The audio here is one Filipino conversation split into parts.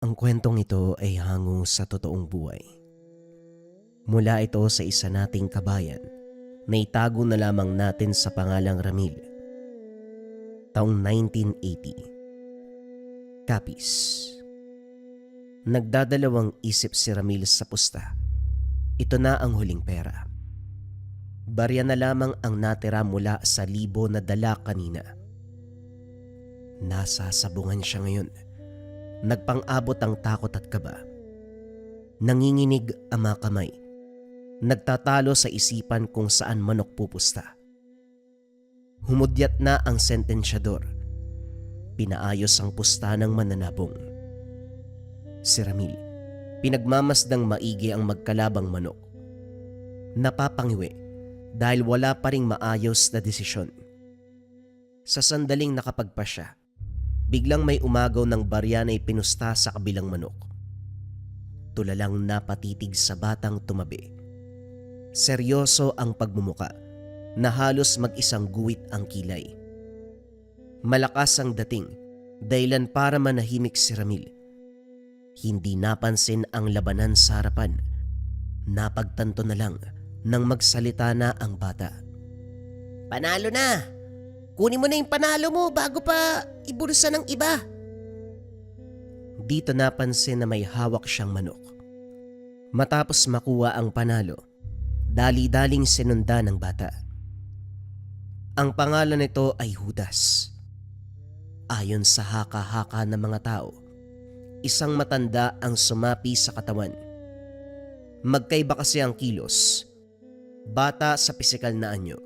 Ang kwentong ito ay hango sa totoong buhay. Mula ito sa isa nating kabayan na itago na lamang natin sa pangalang Ramil. Taong 1980. Kapis. Nagdadalawang isip si Ramil sa pusta. Ito na ang huling pera. Barya na lamang ang natira mula sa libo na dala kanina. Nasasabungan siya ngayon. Nagpang-abot ang takot at kaba. Nanginginig ang mga kamay. Nagtatalo sa isipan kung saan manok pupusta. Humudyat na ang sentensyador. Pinaayos ang pusta ng mananabong. Si Ramil, pinagmamasdang maigi ang magkalabang manok. Napapangiwi dahil wala pa ring maayos na desisyon. Sa sandaling nakapagpa siya, biglang may umagaw ng barya na ipinusta sa kabilang manok. Tulalang napatitig sa batang tumabi. Seryoso ang pagmumuka na halos mag-isang guwit ang kilay. Malakas ang dating, dahilan para manahimik si Ramil. Hindi napansin ang labanan sa harapan. Napagtanto na lang nang magsalita na ang bata. Panalo na! Kunin mo na yung panalo mo bago pa ibulsa ng iba. Dito napansin na may hawak siyang manok. Matapos makuha ang panalo, dali-daling sinunda ng bata. Ang pangalan nito ay Judas. Ayon sa haka-haka ng mga tao, isang matanda ang sumapi sa katawan. Magkaiba kasi ang kilos. Bata sa pisikal na anyo.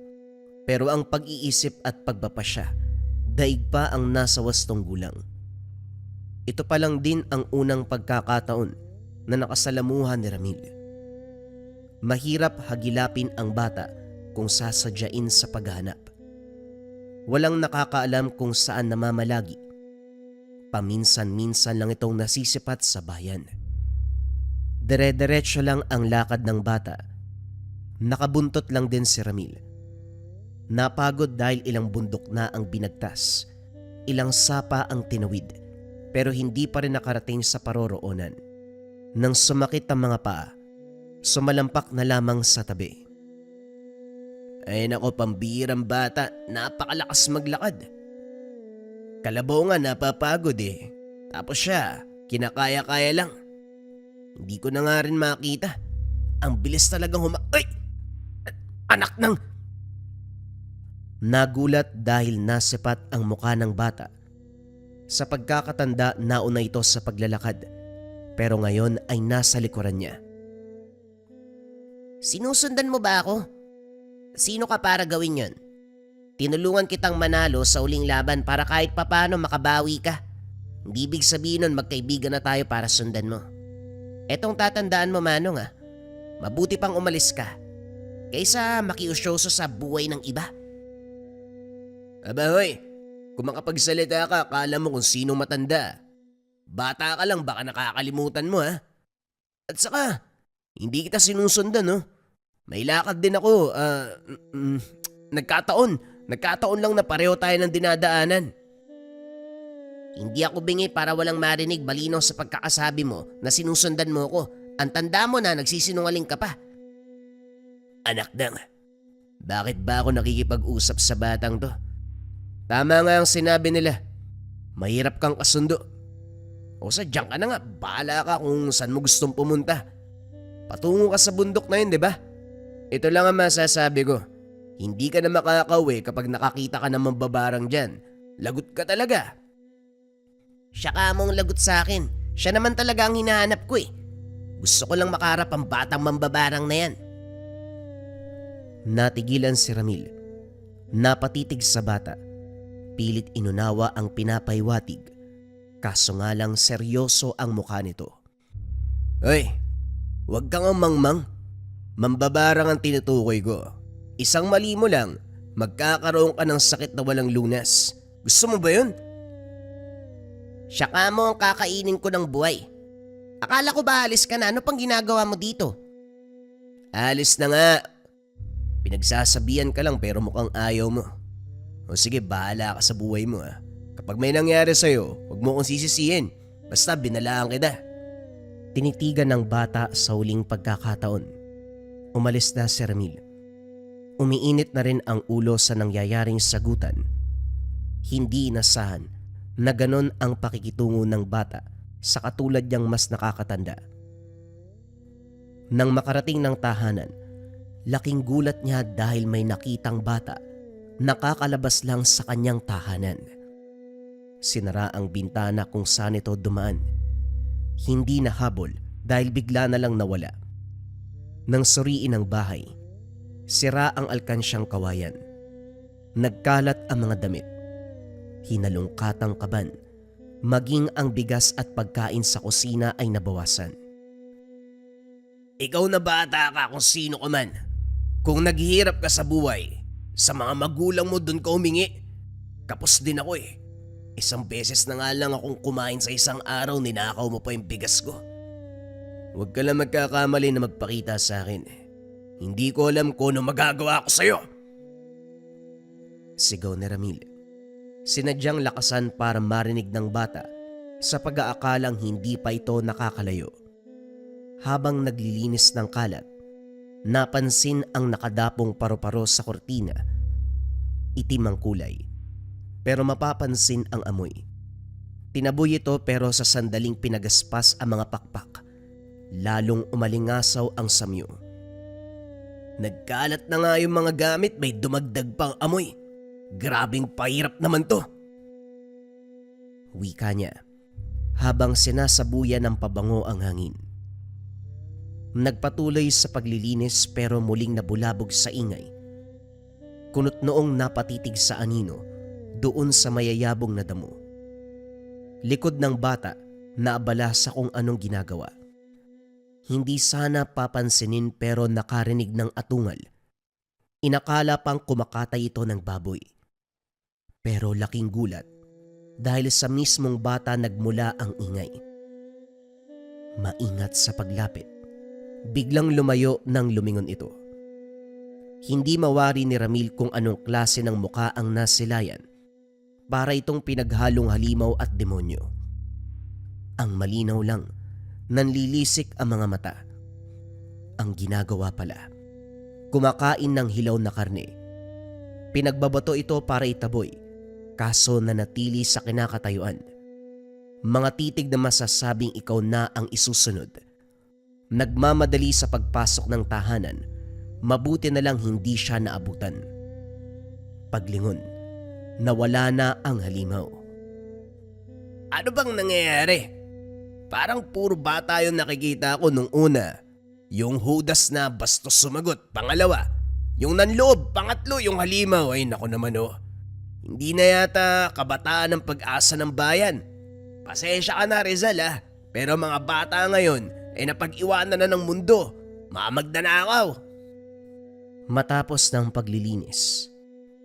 Pero ang pag-iisip at pagpapasya, daig pa ang nasa wastong gulang. Ito pa lang din ang unang pagkakataon na nakasalamuhan ni Ramil. Mahirap hagilapin ang bata kung sasadyain sa paghahanap. Walang nakakaalam kung saan namamalagi. Paminsan-minsan lang itong nasisipat sa bayan. Dire-diretso lang ang lakad ng bata. Nakabuntot lang din si Ramil. Napagod dahil ilang bundok na ang binagtas. Ilang sapa ang tinawid, pero hindi pa rin nakarating sa paroroonan. Nang sumakit ang mga paa, sumalampak na lamang sa tabi. Ay nako, pambirang bata, napakalakas maglakad. Kalabaw nga napapagod eh. Tapos siya, kinakaya-kaya lang. Hindi ko na nga rin makita. Ang bilis talagang Ay! Anak ng... Nagulat dahil nasipat ang mukha ng bata. Sa pagkakatanda, nauna ito sa paglalakad, pero ngayon ay nasa likuran niya. Sinusundan mo ba ako? Sino ka para gawin yon? Tinulungan kitang manalo sa uling laban para kahit papano makabawi ka. Hindi ibig sabihin nun magkaibigan na tayo para sundan mo. Etong tatandaan mo, Manong, mabuti pang umalis ka kaysa makiusyoso sa buhay ng iba. Aba hoy, kung makapagsalita ka, akala mo kung sino matanda. Bata ka lang, baka nakakalimutan mo ha. At saka, hindi kita sinusundan no. May lakad din ako, nagkataon lang na pareho tayo ng dinadaanan. Hindi ako bingi para walang marinig malinaw sa pagkakasabi mo na sinusundan mo ko. Ang tanda mo na nagsisinungaling ka pa. Anak nang, bakit ba ako nakikipag-usap sa batang to? Tama nga ang sinabi nila. Mahirap kang kasundo. O sadyang ka na nga, bahala ka kung saan mo gustong pumunta. Patungo ka sa bundok na yun, di ba? Ito lang ang masasabi ko. Hindi ka na makakauwi kapag nakakita ka ng mambabarang dyan. Lagot ka talaga. Siya ka mong lagot sa akin. Siya naman talaga ang hinahanap ko eh. Gusto ko lang makaharap ang batang mambabarang na yan. Natigilan si Ramil. Napatitig sa bata. Pilit inunawa ang pinapaywatig. Kaso nga lang seryoso ang mukha nito. Hoy, huwag kang mangmang. Mambabarang ang tinutukoy ko. Isang mali mo lang, magkakaroon ka ng sakit na walang lunas. Gusto mo ba yun? Siya ka mo ang kakainin ko ng buhay. Akala ko ba alis ka na? Ano pang ginagawa mo dito? Alis na nga. Pinagsasabihan ka lang pero mukhang ayaw mo. O sige, bahala ka sa buhay mo. Kapag may nangyari sa'yo, huwag mo kong sisisihin. Basta binalaan kita. Tinitigan ng bata sa huling pagkakataon. Umalis na si Ramil. Umiinit na rin ang ulo sa nangyayaring sagutan. Hindi inasahan na ganon ang pakikitungo ng bata sa katulad niyang mas nakakatanda. Nang makarating ng tahanan, laking gulat niya dahil may nakitang bata nakakalabas lang sa kanyang tahanan. Sinara ang bintana kung saan ito dumaan. Hindi nahabol dahil bigla na lang nawala. Nang suriin ang bahay, sira ang alkansyang kawayan. Nagkalat ang mga damit. Hinalungkatang kaban, maging ang bigas at pagkain sa kusina ay nabawasan. Ikaw na bata ka kung sino ka man. Kung naghihirap ka sa buhay, sa mga magulang mo dun ka humingi. Kapos din ako eh. Isang beses na nga lang akong kumain sa isang araw, ninakaw mo pa yung bigas ko. Huwag ka lang magkakamali na magpakita sa akin. Hindi ko alam kung ano magagawa ko sa'yo. Sigaw ni Ramil. Sinadyang lakasan para marinig ng bata sa pag-aakalang hindi pa ito nakakalayo. Habang naglilinis ng kalat, napansin ang nakadapong paru-paro sa kortina. Itim ang kulay, pero mapapansin ang amoy. Tinaboy ito pero sa sandaling pinagaspas ang mga pakpak, lalong umalingasaw ang samyo. Nagkalat na nga yung mga gamit, may dumagdag pang amoy. Grabing pahirap naman to. Wika niya habang sinasabuyan ng pabango ang hangin. Nagpatuloy sa paglilinis pero muling nabulabog sa ingay. Kunot noong napatitig sa anino doon sa mayayabong na damo. Likod ng bata na abala sa kung anong ginagawa. Hindi sana papansinin pero nakarinig ng atungal. Inakala pang kumakatay ito ng baboy. Pero laking gulat dahil sa mismong bata nagmula ang ingay. Maingat sa paglapit, biglang lumayo nang lumingon ito. Hindi mawari ni Ramil kung anong klase ng muka ang nasilayan. Para itong pinaghalong halimaw at demonyo. Ang malinaw lang, nanlilisik ang mga mata. Ang ginagawa pala, kumakain ng hilaw na karne. Pinagbabato ito para itaboy, kaso nanatili sa kinakatayuan. Mga titig na masasabing ikaw na ang isusunod. Nagmamadali sa pagpasok ng tahanan, mabuti na lang hindi siya naabutan. Paglingon, nawala na ang halimaw. Ano bang nangyayari? Parang puro bata yung nakikita ko nung una. Yung hudas na bastos sumagot, pangalawa. Yung nanloob, pangatlo, yung halimaw. Ay nako naman oh. Hindi na yata kabataan ng pag-asa ng bayan. Pasensya ka na Rizal ah. Pero mga bata ngayon ay napag-iwanan na ng mundo. Mamagdanakaw. Matapos ng paglilinis,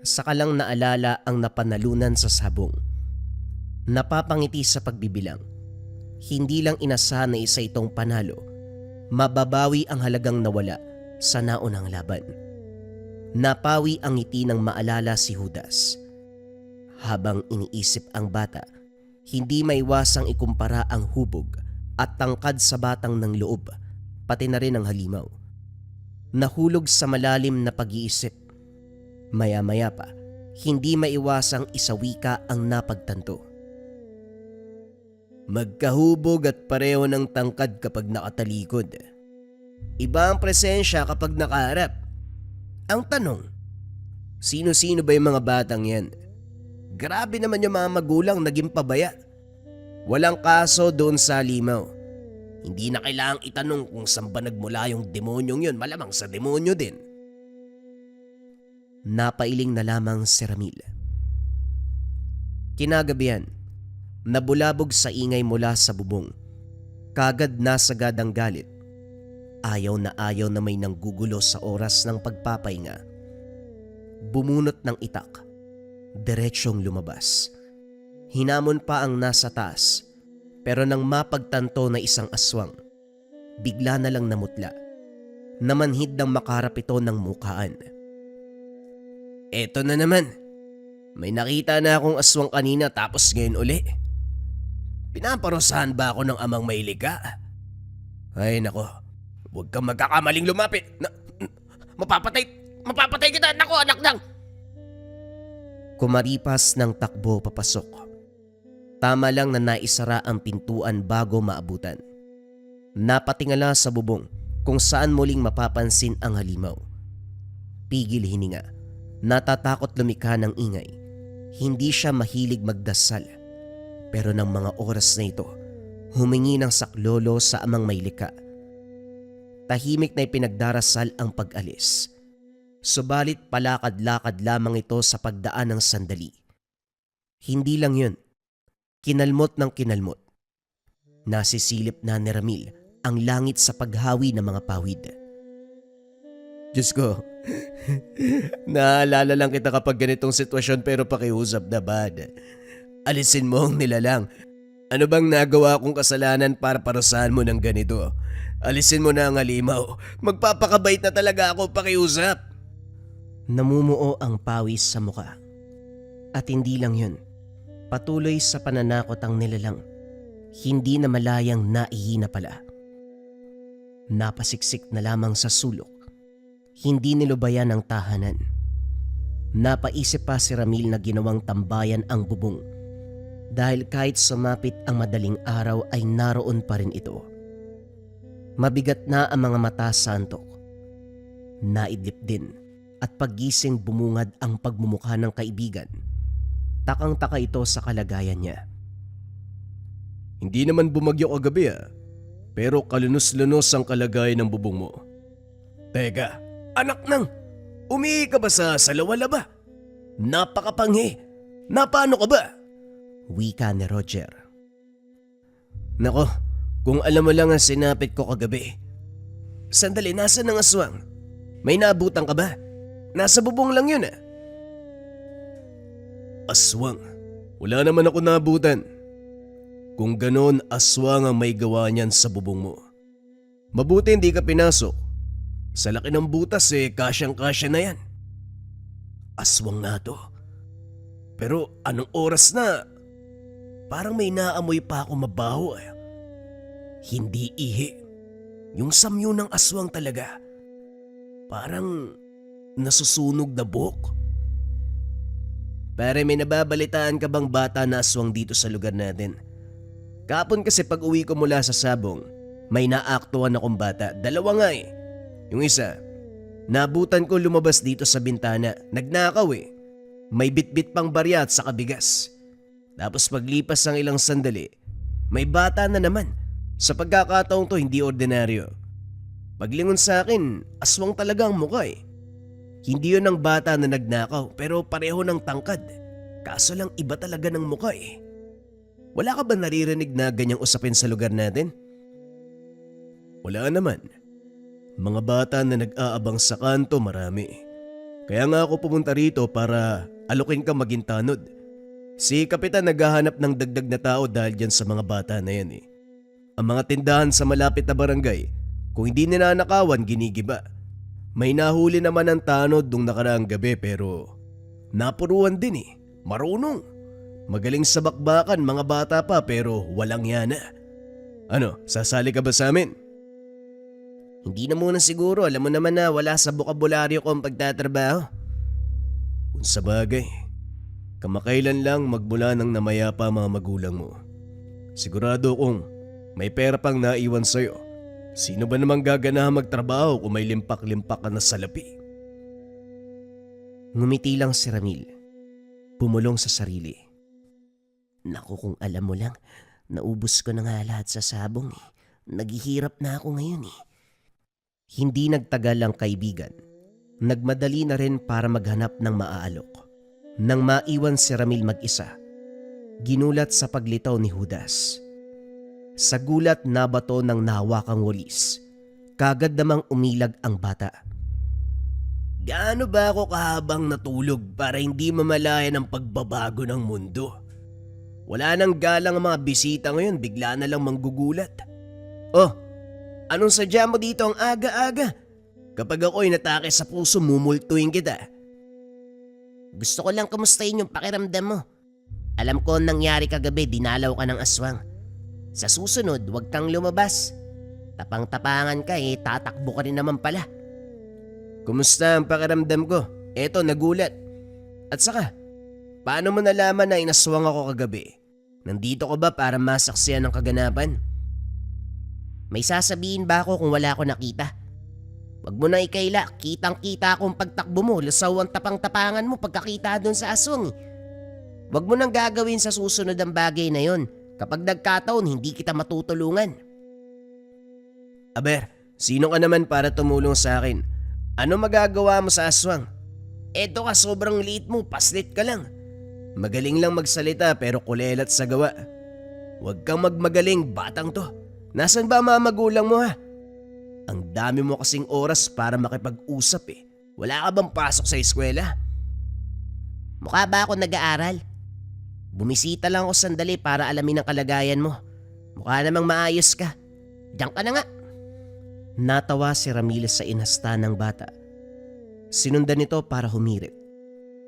saka lang naalala ang napanalunan sa sabong. Napapangiti sa pagbibilang. Hindi lang inasahan na isa itong panalo. Mababawi ang halagang nawala sa naunang laban. Napawi ang ngiti ng maalala si Judas. Habang iniisip ang bata, hindi maiwasang ikumpara ang hubog at tangkad sa batang ng loob, pati na rin ang halimaw. Nahulog sa malalim na pag-iisip. Maya-maya pa, hindi maiwasang isawika ang napagtanto. Magkahubog at pareho ng tangkad kapag nakatalikod. Iba ang presensya kapag nakaharap. Ang tanong, sino-sino ba yung mga batang yan? Grabe naman yung mga magulang naging pabaya. Walang kaso doon sa halimaw. Hindi na kailangang itanong kung saan ba nagmula yung demonyong yun, malamang sa demonyo din. Napailing na lamang si Ramil. Kinagabihan, nabulabog sa ingay mula sa bubong. Kagad nasagad ang galit. Ayaw na may nanggugulo sa oras ng pagpapahinga. Bumunot ng itak. Diretsyong lumabas. Hinamon pa ang nasa taas, pero nang mapagtanto na isang aswang, bigla na lang namutla. Namanhid ng makaharap ito ng mukhaan. Eto na naman. May nakita na akong aswang kanina tapos ngayon uli. Pinaparusahan ba ako ng amang mailika? Ay nako, huwag kang magkakamaling lumapit. Mapapatay kita, nako anak nang. Kumaripas ng takbo papasok. Tama lang na naisara ang pintuan bago maabutan. Napatingala sa bubong kung saan muling mapapansin ang halimaw. Pigil hininga. Natatakot lumikha ng ingay. Hindi siya mahilig magdasal. Pero ng mga oras na ito, humingi ng saklolo sa amang maylika. Tahimik na ipinagdarasal ang pag-alis. Subalit palakad-lakad lamang ito sa pagdaan ng sandali. Hindi lang yun. Kinalmot ng kinalmot. Nasisilip na ni Ramil ang langit sa paghawi ng mga pawid. Diyos ko, naalala lang kita kapag ganitong sitwasyon pero pakiusap na bad. Alisin mo ang nilalang. Ano bang nagawa kong kasalanan para parusahan mo ng ganito? Alisin mo na ang halimaw. Magpapakabait na talaga ako, pakiusap. Namumuo ang pawis sa muka. At hindi lang yun. Patuloy sa pananakot ang nilalang. Hindi na malayang naihina pala. Napasiksik na lamang sa sulok. Hindi nilubayan ang tahanan. Napaisip pa si Ramil na ginawang tambayan ang bubong. Dahil kahit sumapit ang madaling araw ay naroon pa rin ito. Mabigat na ang mga mata sa antok. Naidlip din at paggising bumungad ang pagmumukha ng kaibigan. Takang-taka ito sa kalagayan niya. Hindi naman bumagyo kagabi pero kalunos-lunos ang kalagayan ng bubong mo. Teka, anak nang, umihi ka ba sa salawala ba? Napakapanghi, napaano ka ba? Wika ni Roger. Nako, kung alam mo lang ang sinapit ko kagabi. Sandali, nasa ng aswang? May naabutan ka ba? Nasa bubong lang yun Aswang? Wala naman ako naabutan. Kung ganon, aswang ang may gawa niyan sa bubong mo. Mabuti hindi ka pinasok. Sa laki ng butas kasyang-kasya na yan. Aswang na to. Pero anong oras na? Parang may naamoy pa ako mabaho Hindi ihi. Yung samyo ng aswang talaga. Parang nasusunog na buhok. Pare, may nababalitaan ka bang bata na aswang dito sa lugar natin? Kapon kasi pag uwi ko mula sa sabong, may naaktuhan akong bata. Dalawa nga Yung isa, nabutan ko lumabas dito sa bintana. Nagnakaw May bitbit pang barya at saka bigas. Tapos paglipas ng ilang sandali, may bata na naman. Sa pagkakataong to, hindi ordinaryo. Paglingon sa akin, aswang talaga ang mukha Hindi yun ang bata na nagnakaw pero pareho ng tangkad. Kaso lang iba talaga ng mukha Wala ka ba naririnig na ganyang usapin sa lugar natin? Wala naman. Mga bata na nag-aabang sa kanto marami. Kaya nga ako pumunta rito para alukin ka maging tanod. Si Kapitan naghahanap ng dagdag na tao dahil dyan sa mga bata na yan Ang mga tindahan sa malapit na barangay, kung hindi ninanakawan, ginigiba. May nahuli naman ang tanod nung nakaraang gabi pero napuruan din Marunong. Magaling sa bakbakan, mga bata pa pero walang yana. Ano, sasali ka ba sa amin? Hindi na muna siguro, alam mo naman na wala sa bokabularyo ko ang pagtatrabaho. Kung sa bagay, kamakailan lang magmula nang namayapa mga magulang mo. Sigurado kong may pera pang naiwan sa'yo. Sino ba namang gaganahan magtrabaho kung may limpak-limpak ka na salapi? Ngumiti lang si Ramil. Pumulong sa sarili. Naku, kung alam mo lang, naubos ko na nga lahat sa sabong Naghihirap na ako ngayon Hindi nagtagal ang kaibigan. Nagmadali na rin para maghanap ng maaalok. Nang maiwan si Ramil mag-isa, ginulat sa paglitaw ni Judas. Sa gulat nabato ng nahawakang walis. Kagad namang umilag ang bata. Gaano ba ako kahabang natulog para hindi mamalayan ang pagbabago ng mundo? Wala nang galang ang mga bisita ngayon, bigla na lang manggugulat. Oh, anong sadya mo dito ang aga-aga? Kapag ako'y natake sa puso, mumultuin kita. Gusto ko lang kamustahin yung pakiramdam mo. Alam ko ang nangyari kagabi, dinalaw ka ng aswang. Sa susunod, huwag kang lumabas. Tapang-tapangan ka tatakbo ka rin naman pala. Kumusta ang pakiramdam ko? Eto, nagulat. At saka, paano mo nalaman na inaswang ako kagabi? Nandito ko ba para masaksiyan ng kaganapan? May sasabihin ba ako kung wala ko nakita? Wag mo na ikaila, kitang-kita akong pagtakbo mo, lusaw ang tapang-tapangan mo pagkakita doon sa aswang. Wag mo nang gagawin sa susunod ang bagay na yon. Kapag nagkataon, hindi kita matutulungan. Aber, sino ka naman para tumulong sa akin? Ano magagawa mo sa aswang? Eto ka, sobrang liit mo, paslit ka lang. Magaling lang magsalita pero kulelat sa gawa. Huwag kang magmagaling, batang to. Nasaan ba mga magulang mo ha? Ang dami mo kasing oras para makipag-usap eh. Wala ka bang pasok sa eskwela? Mukha ba ako nag-aaral? Bumisita lang ako sandali para alamin ang kalagayan mo. Mukha namang maayos ka. Diyan ka na nga. Natawa si Ramirez sa inhasta ng bata. Sinundan nito para humirit.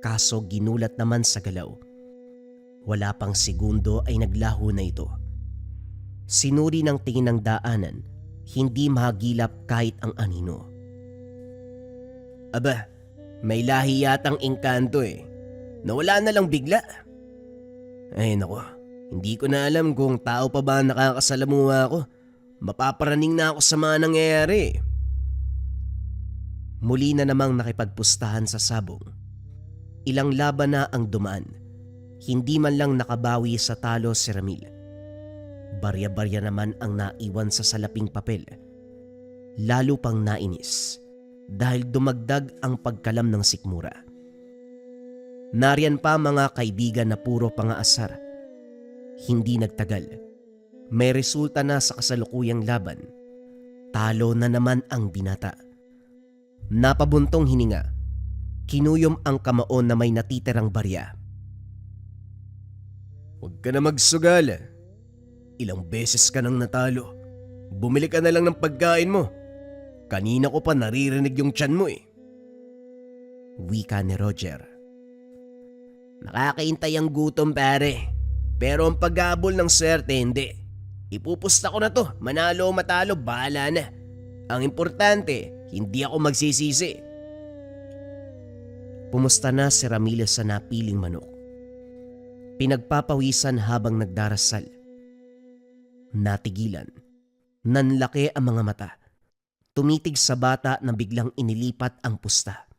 Kaso ginulat naman sa galaw. Wala pang segundo ay naglaho na ito. Sinuri ng tingin ng daanan, hindi mahagilap kahit ang anino. Aba, may lahi yatang engkanto eh. Nawala na lang bigla. Ay nako, hindi ko na alam kung tao pa ba nakakasalamuha ako. Mapaparaning na ako sa mga nangyayari. Muli na namang nakipagpustahan sa sabong. Ilang laban na ang dumaan. Hindi man lang nakabawi sa talo si Ramil. Barya-barya naman ang naiwan sa salaping papel. Lalo pang nainis dahil dumagdag ang pagkalam ng sikmura. Nariyan pa mga kaibigan na puro pangaasar. Hindi nagtagal. May resulta na sa kasalukuyang laban. Talo na naman ang binata. Napabuntong hininga. Kinuyom ang kamaon na may natitirang barya. Huwag ka na magsugal. Ilang beses ka nang natalo. Bumili ka na lang ng pagkain mo. Kanina ko pa naririnig yung tiyan mo eh. Wika ni Roger. Nakakaintay ang gutom pare. Pero ang pag-abol ng swerte hindi. Ipupusta ko na to, manalo o matalo, bahala na. Ang importante, hindi ako magsisisi. Pumusta na si Ramirez sa napiling manok. Pinagpapawisan habang nagdarasal. Natigilan. Nanlaki ang mga mata. Tumitig sa bata na biglang inilipat ang pusta.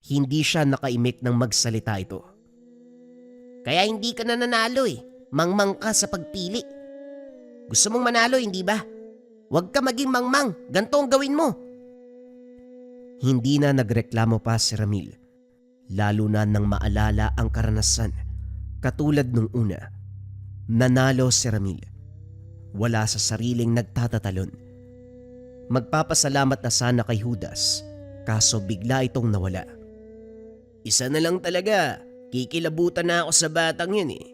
Hindi siya nakaimik ng magsalita ito. Kaya hindi ka na nanalo eh. Mangmang ka sa pagpili. Gusto mong manalo, hindi ba? Huwag ka maging mangmang. Ganto ang gawin mo. Hindi na nagreklamo pa si Ramil. Lalo na nang maalala ang karanasan. Katulad nung una. Nanalo si Ramil. Wala sa sariling nagtatatalon. Magpapasalamat na sana kay Judas. Kaso bigla itong nawala. Isa na lang talaga. Kikilabutan na ako sa batang yun eh.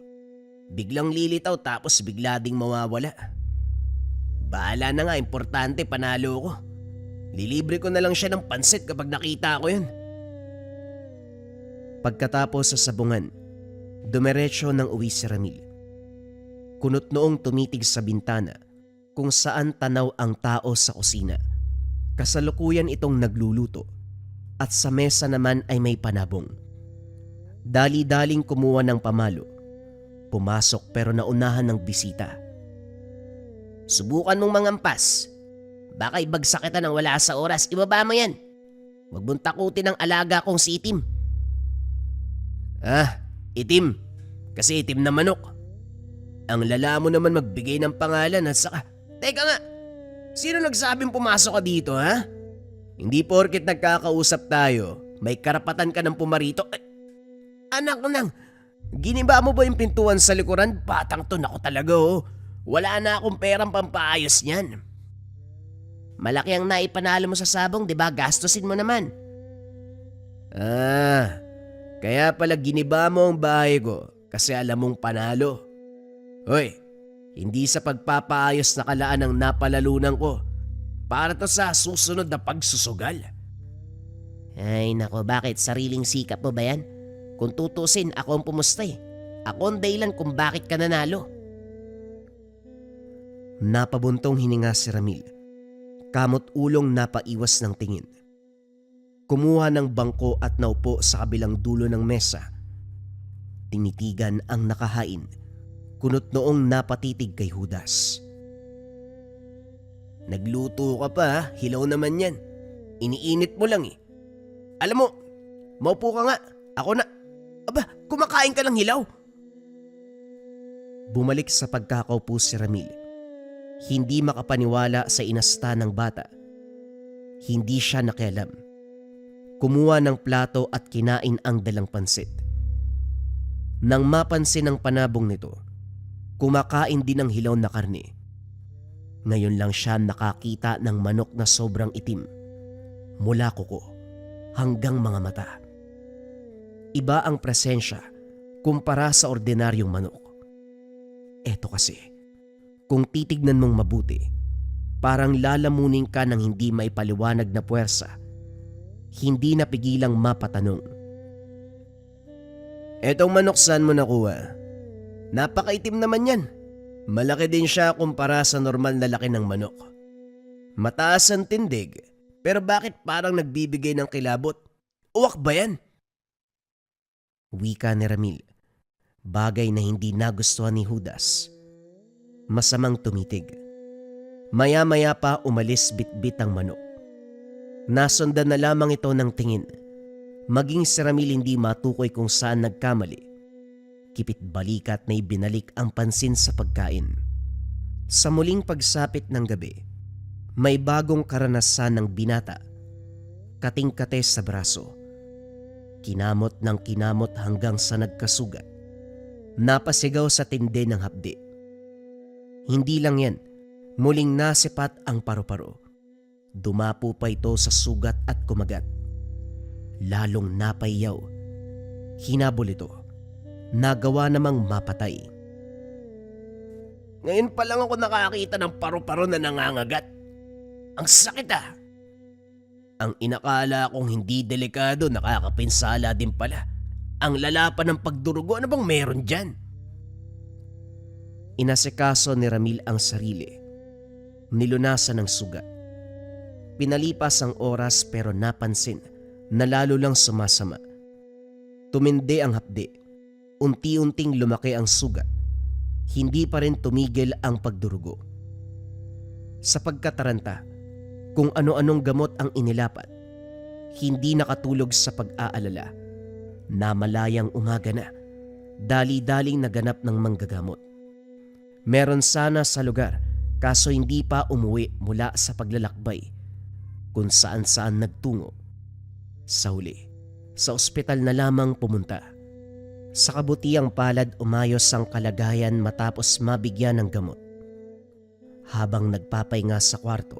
Biglang lilitaw tapos bigla ding mawawala. Bahala na nga, importante panalo ko. Lilibre ko na lang siya ng pansit kapag nakita ko yun. Pagkatapos sa sabungan, dumiretso ng uwi si Ramil. Kunot noong tumitig sa bintana kung saan tanaw ang tao sa kusina. Kasalukuyan itong nagluluto at sa mesa naman ay may panabong. Dali-daling kumuha ng pamalo. Pumasok pero naunahan ng bisita. Subukan mong mangampas. Baka ibagsak kita nang wala sa oras. Ibaba mo yan. Huwag mong takutin ang alaga kong si Itim. Ah, Itim. Kasi itim na manok. Ang lala mo naman magbigay ng pangalan at saka... Teka nga, sino nagsabing pumasok ka dito ha? Hindi porket nagkakausap tayo, may karapatan ka ng pumarito. Ay, anak nang, giniba mo ba yung pintuan sa likuran? Batang to, nako talaga oh. Wala na akong perang pampaayos niyan. Malaki ang naipanalo mo sa sabong, di ba? Gastusin mo naman. Ah, kaya pala giniba mo ang bahay ko kasi alam mong panalo. Hoy, hindi sa pagpapaayos na kalaan ang napalalunan ko. Para to sa susunod na pagsusugal. Ay nako, bakit? Sariling sikap mo ba yan? Kung tutusin, ako ang pumusta eh. Ako ang dahilan kung bakit ka nanalo. Napabuntong hininga si Ramil. Kamot ulong napaiwas ng tingin. Kumuha ng bangko at naupo sa kabilang dulo ng mesa. Tinitigan ang nakahain, kunot noong napatitig kay Judas. Nagluto ka pa ha? Hilaw naman yan. Iniinit mo lang eh. Alam mo, maupo ka nga. Ako na. Aba, kumakain ka lang hilaw. Bumalik sa pagkakaupo si Ramil. Hindi makapaniwala sa inasta ng bata. Hindi siya nakialam. Kumuha ng plato at kinain ang dalang pansit. Nang mapansin ng panabong nito, kumakain din ng hilaw na karne. Ngayon lang siya nakakita ng manok na sobrang itim, mula kuko hanggang mga mata. Iba ang presensya kumpara sa ordinaryong manok. Eto kasi, kung titignan mong mabuti, parang lalamunin ka ng hindi maipaliwanag na puwersa, hindi napigilang mapatanong. Etong manok saan mo nakuha? Napakaitim naman yan. Malaki din siya kumpara sa normal na laki ng manok. Mataas ang tindig, pero bakit parang nagbibigay ng kilabot? Uwak ba yan? Wika ni Ramil, bagay na hindi nagustuhan ni Judas. Masamang tumitig. Maya-maya pa umalis bitbit ang manok. Nasundan na lamang ito ng tingin. Maging si Ramil hindi matukoy kung saan nagkamali. Kipit balikat na ibinalik ang pansin sa pagkain. Sa muling pagsapit ng gabi, may bagong karanasan ng binata. Kating-kate sa braso. Kinamot ng kinamot hanggang sa nagkasugat. Napasigaw sa tindi ng hapdi. Hindi lang yan, muling nasipat ang paru-paro. Dumapo pa ito sa sugat at kumagat. Lalong napayaw. Hinabol ito. Nagawa namang mapatay. Ngayon pa lang ako nakakita ng paru-paro na nangangagat. Ang sakit ah. Ang inakala kong hindi delikado, nakakapinsala din pala. Ang lala pa ng pagdurugo, ano bang meron dyan? Inasikaso ni Ramil ang sarili. Nilunasan ng sugat. Pinalipas ang oras pero napansin na lalo lang sumasama. Tumindi ang hapdi. Unti-unting lumaki ang sugat. Hindi pa rin tumigil ang pagdurugo. Sa pagkataranta, kung ano-anong gamot ang inilapat, hindi nakatulog sa pag-aalala. Namalayang umaga na, dali-daling naganap ng manggagamot. Meron sana sa lugar, kaso hindi pa umuwi mula sa paglalakbay, kung saan-saan nagtungo. Sa huli, sa ospital na lamang pumunta. Sa kabutiang palad umayos ang kalagayan matapos mabigyan ng gamot. Habang nagpapahinga sa kwarto,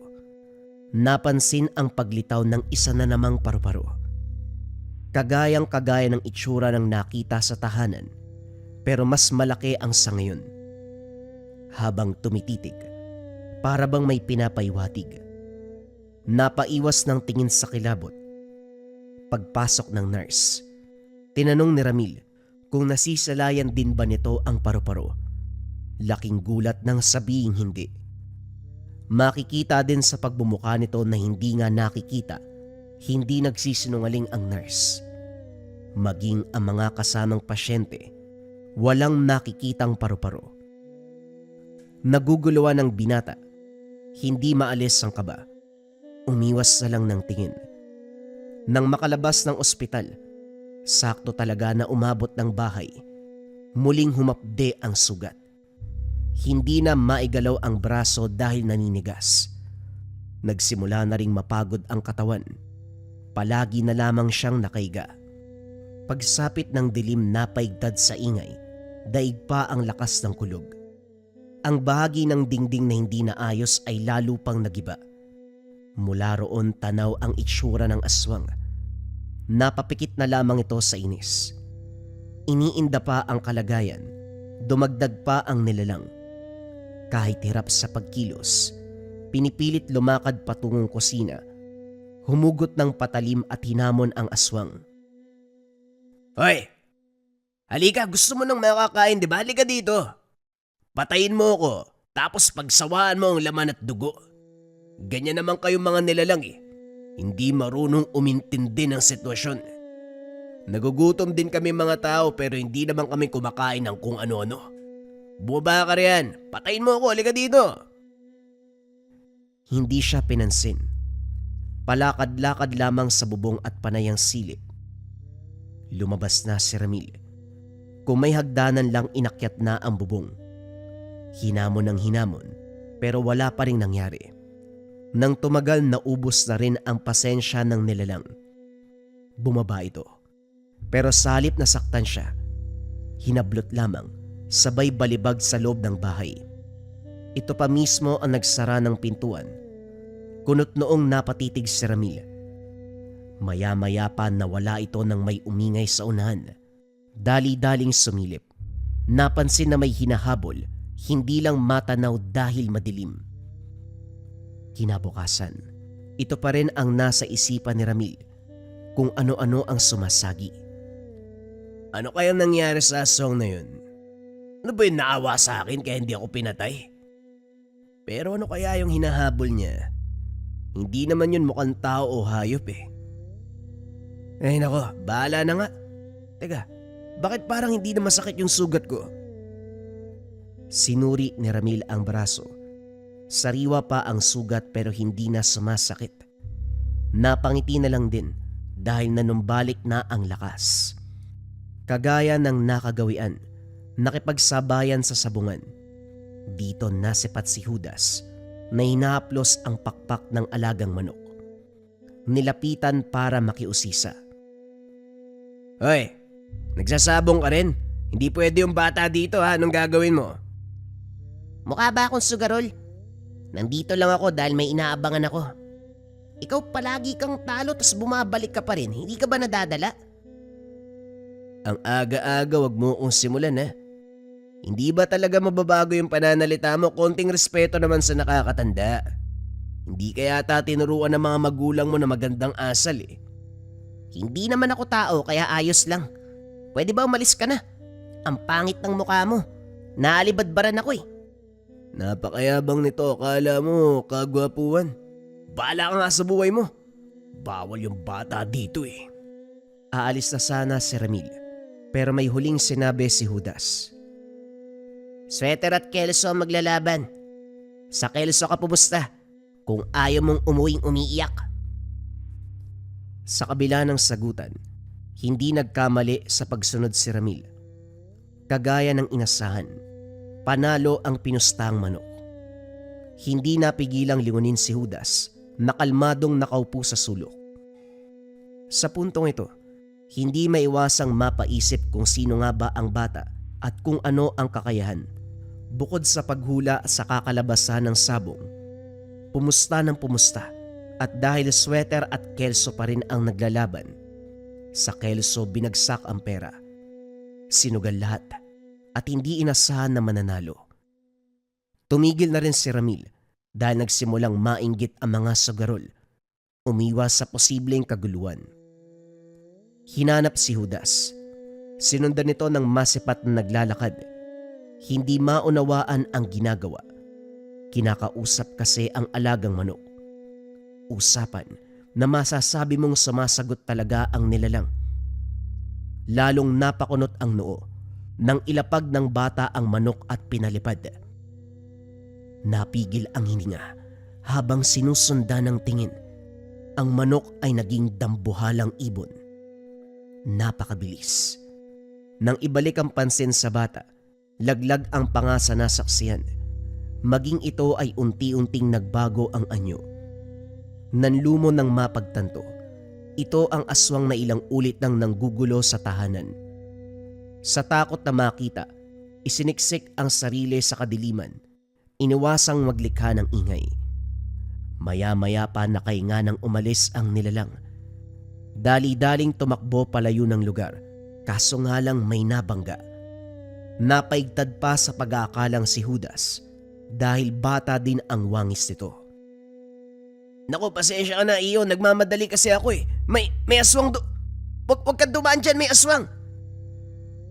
napansin ang paglitaw ng isa na namang paru-paro. Kagayang-kagaya ng itsura ng nakita sa tahanan, pero mas malaki ang sa ngayon. Habang tumititig, para bang may pinapaywatig. Napaiwas ng tingin sa kilabot. Pagpasok ng nurse, tinanong ni Ramil kung nasisalayan din ba nito ang paru-paro. Laking gulat nang sabihing hindi. Makikita din sa pagbumuka nito na hindi nga nakikita, hindi nagsisinungaling ang nurse. Maging ang mga kasamang pasyente, walang nakikitang paru-paro. Naguguluhan ng binata, hindi maalis ang kaba. Umiwas na lang ng tingin. Nang makalabas ng ospital, sakto talaga na umabot ng bahay. Muling humapde ang sugat. Hindi na maigalaw ang braso dahil naninigas. Nagsimula na ring mapagod ang katawan. Palagi na lamang siyang nakaiga. Pagsapit ng dilim napaigtad sa ingay, daig pa ang lakas ng kulog. Ang bahagi ng dingding na hindi naayos ay lalo pang nagiba. Mula roon tanaw ang itsura ng aswang. Napapikit na lamang ito sa inis. Iniinda pa ang kalagayan, dumagdag pa ang nilalang. Kahit hirap sa pagkilos, pinipilit lumakad patungong kusina. Humugot ng patalim at hinamon ang aswang. Hoy! Halika, gusto mo nang makakain, di ba? Halika dito. Patayin mo ko. Tapos pagsawaan mo ang laman at dugo. Ganyan naman kayong mga nilalang eh. Hindi marunong umintindi ng sitwasyon. Nagugutom din kami mga tao pero hindi naman kami kumakain ng kung ano-ano. Bumaba ka riyan. Patayin mo ako. Halika dito. Hindi siya pinansin. Palakad-lakad lamang sa bubong at panayang silip. Lumabas na si Ramil. Kung may hagdanan lang inakyat na ang bubong. Hinamon ng hinamon pero wala pa rin nangyari. Nang tumagal naubos na rin ang pasensya ng nilalang. Bumaba ito. Pero sa halip na saktan siya, hinablot lamang sabay balibag sa loob ng bahay. Ito pa mismo ang nagsara ng pintuan. Kunot noong napatitig si Ramil. Maya-maya pa nawala ito nang may umingay sa unahan. Dali-daling sumilip. Napansin na may hinahabol, hindi lang matanaw dahil madilim. Kinabukasan, ito pa rin ang nasa isipan ni Ramil, kung ano-ano ang sumasagi. Ano kaya nangyari sa aswang na yun? Ano ba yung naawa sa akin kaya hindi ako pinatay? Pero ano kaya yung hinahabol niya? Hindi naman yun mukhang tao o hayop eh. Ay nako, bahala na nga. Teka, bakit parang hindi na masakit yung sugat ko? Sinuri ni Ramil ang braso. Sariwa pa ang sugat pero hindi na sumasakit. Napangiti na lang din dahil nanumbalik na ang lakas. Kagaya ng nakagawian, nakipagsabayan sa sabungan. Dito nasipat si Judas na hinahaplos ang pakpak ng alagang manok. Nilapitan para makiusisa. Hoy, nagsasabong ka rin? Hindi pwede yung bata dito ha, anong gagawin mo? Mukha ba akong sugarol? Nandito lang ako dahil may inaabangan ako. Ikaw palagi kang talo tas bumabalik ka pa rin, hindi ka ba nadadala? Ang aga-aga wag mo akong simulan ha. Hindi ba talaga mababago yung pananalita mo? Konting respeto naman sa nakakatanda. Hindi kaya yata tinuruan ng mga magulang mo na magandang asal eh. Hindi naman ako tao kaya ayos lang. Pwede ba umalis ka na? Ang pangit ng mukha mo. Naalibadbaran ako eh. Napakayabang nito, akala mo kagwapuan. Bahala ka nga sa buhay mo. Bawal yung bata dito eh. Aalis na sana si Ramil, pero may huling sinabi si Judas. Sweater at Kelso ang maglalaban. Sa Kelso ka pumusta kung ayaw mong umuwing umiiyak. Sa kabila ng sagutan, hindi nagkamali sa pagsunod si Ramil. Kagaya ng inasahan, panalo ang pinustang manok. Hindi napigilang lingunin si Judas na kalmadong nakaupo sa sulok. Sa puntong ito, hindi maiwasang mapaisip kung sino nga ba ang bata at kung ano ang kakayahan. Bukod sa paghula sa kakalabasan ng sabong, pumusta ng pumusta at dahil sweater at Kelso pa rin ang naglalaban, sa Kelso binagsak ang pera. Sinugal lahat at hindi inasahan na mananalo. Tumigil na rin si Ramil dahil nagsimulang mainggit ang mga sugarol, umiwas sa posibleng kaguluhan. Hinanap si Judas. Sinundan nito ng masipat na naglalakad. Hindi maunawaan ang ginagawa. Kinakausap kasi ang alagang manok. Usapan na masasabi mong sumasagot talaga ang nilalang. Lalong napakunot ang noo nang ilapag ng bata ang manok at pinalipad. Napigil ang hininga habang sinusundan ng tingin. Ang manok ay naging dambuhalang ibon. Napakabilis. Nang ibalik ang pansin sa bata, laglag ang panga sa nasaksiyan. Maging ito ay unti-unting nagbago ang anyo. Nanlumo ng mapagtanto. Ito ang aswang na ilang ulit nang nanggugulo sa tahanan. Sa takot na makita, isiniksik ang sarili sa kadiliman. Iniwasang maglikha ng ingay. Maya-maya pa nakahinga nang umalis ang nilalang. Dali-daling tumakbo palayo ng lugar, kaso nga lang may nabangga. Napaigtad pa sa pag-aakalang si Judas dahil bata din ang wangis nito. Naku, pasensya ka na iyo, nagmamadali kasi ako eh. May aswang Wag ka dumaan dyan, may aswang.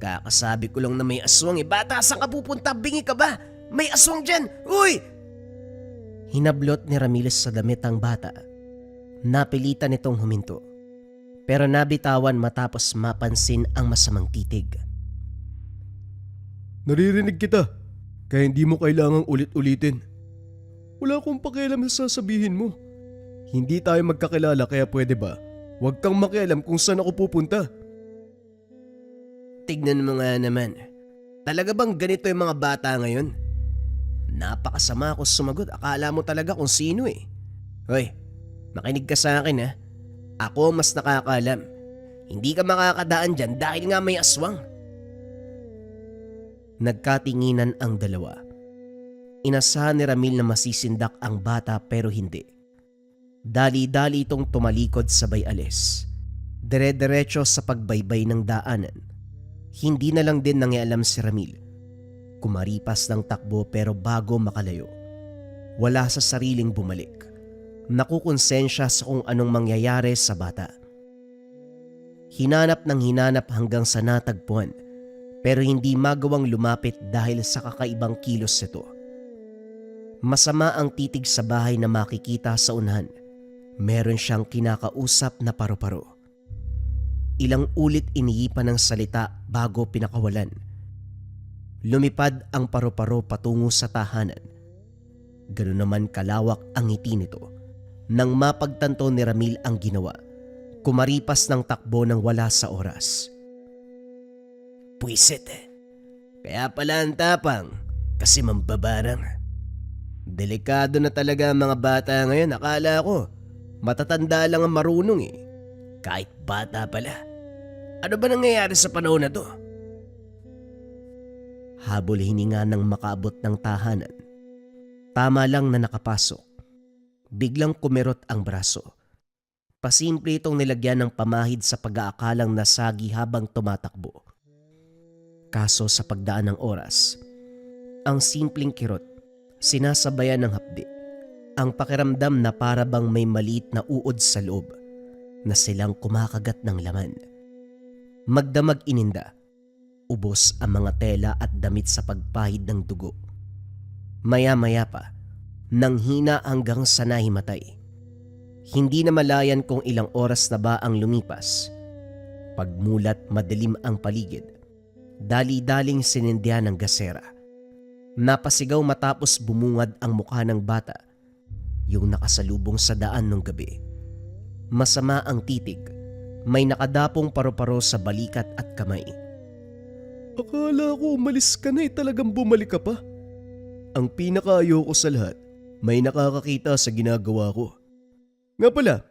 Kakasabi ko lang na may aswang eh. Bata, saan ka pupunta? Bingi ka ba? May aswang dyan! Uy! Hinablot ni Ramil sa damit ang bata. Napilitan itong huminto. Pero nabitawan matapos mapansin ang masamang titig. Naririnig kita, kaya hindi mo kailangang ulit-ulitin. Wala akong pakialam sa sasabihin mo. Hindi tayo magkakilala kaya pwede ba? Huwag kang makialam kung saan ako pupunta. Tignan mo nga naman. Talaga bang ganito yung mga bata ngayon? Napakasama ako sumagot. Akala mo talaga kung sino eh. Hoy, makinig ka sa akin ha. Ako mas nakakaalam. Hindi ka makakadaan dyan dahil nga may aswang. Nagkatinginan ang dalawa. Inasahan ni Ramil na masisindak ang bata pero hindi. Dali-dali itong tumalikod sabay alis. Dire-diretso sa pagbaybay ng daanan. Hindi na lang din nangialam si Ramil. Kumaripas ng takbo pero bago makalayo. Wala sa sariling bumalik. Nakukonsensya sa kung anong mangyayari sa bata. Hinanap ng hinanap hanggang sa natagpuan pero hindi magawang lumapit dahil sa kakaibang kilos nito. Masama ang titig sa bahay na makikita sa unahan. Meron siyang kinakausap na paru-paro. Ilang ulit iniipan ng salita bago pinakawalan. Lumipad ang paru-paro patungo sa tahanan. Ganoon naman kalawak ang ngiti nito. Nang mapagtanto ni Ramil ang ginawa, kumaripas ng takbo ng wala sa oras. Puwisit eh. Kaya pala ang tapang kasi mambabarang. Delikado na talaga ang mga bata ngayon. Akala ko matatanda lang ang marunong eh. Kahit bata pala. Ano ba nangyayari sa panahon na to? Habol hininga ng makaabot ng tahanan. Tama lang na nakapasok. Biglang kumirot ang braso. Pasimple itong nilagyan ng pamahid sa pag-aakalang nasagi habang tumatakbo. Kaso sa pagdaan ng oras, ang simpleng kirot, sinasabayan ng hapdi. Ang pakiramdam na para bang may maliit na uod sa loob na silang kumakagat ng laman. Magdamag ininda. Ubos ang mga tela at damit sa pagpahid ng dugo. Maya-maya pa, nang hina hanggang sa nahimatay. Hindi na malayan kung ilang oras na ba ang lumipas. Pagmulat madilim ang paligid, dali-daling sinindyan ng gasera. Napasigaw matapos bumungad ang mukha ng bata, yung nakasalubong sa daan nung gabi. Masama ang titig, may nakadapong paru-paro sa balikat at kamay. Akala ko umalis ka na talagang bumalik ka pa. Ang pinakaayoko sa lahat, may nakakakita sa ginagawa ko. Nga pala,